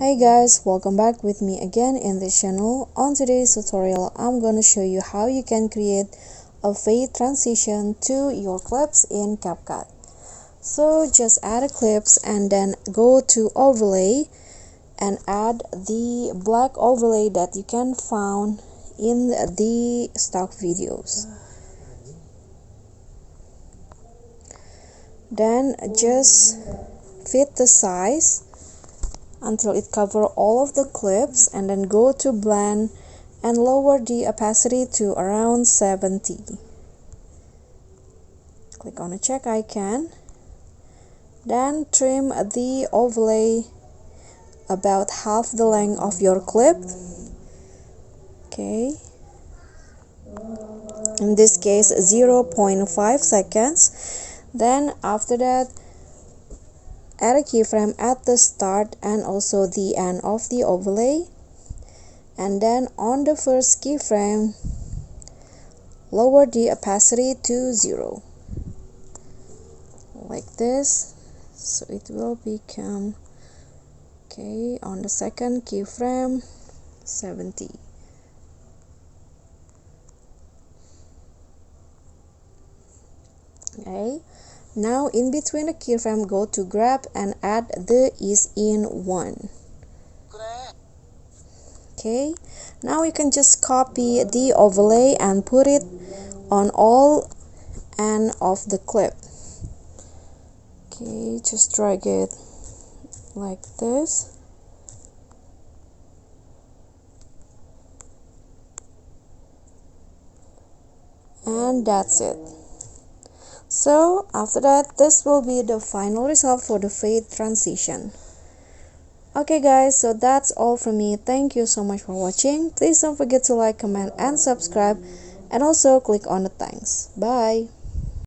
Hi guys, welcome back with me again in this channel. On today's tutorial, I'm going to show you how you can create a fade transition to your clips in CapCut. So just add a clips and then go to overlay and add the black overlay that you can find in the stock videos. Then just fit the size until it covers all of the clips, and then go to blend and lower the opacity to around 70. Click on the check icon, then trim the overlay about half the length of your clip. Okay, in this case 0.5 seconds. Then after that, add a keyframe at the start and also the end of the overlay, and then on the first keyframe lower the opacity to 0 like this, so it will become okay. On the second keyframe 70. Okay, now in between the keyframe, go to grab and add the ease in 1. Okay, now you can just copy the overlay and put it on all end of the clip. Okay, just drag it like this. And that's it. So after that, this will be the final result for the fade transition. Okay guys, so that's all from me. Thank you so much for watching. Please don't forget to like, comment and subscribe, and also click on the thanks. Bye.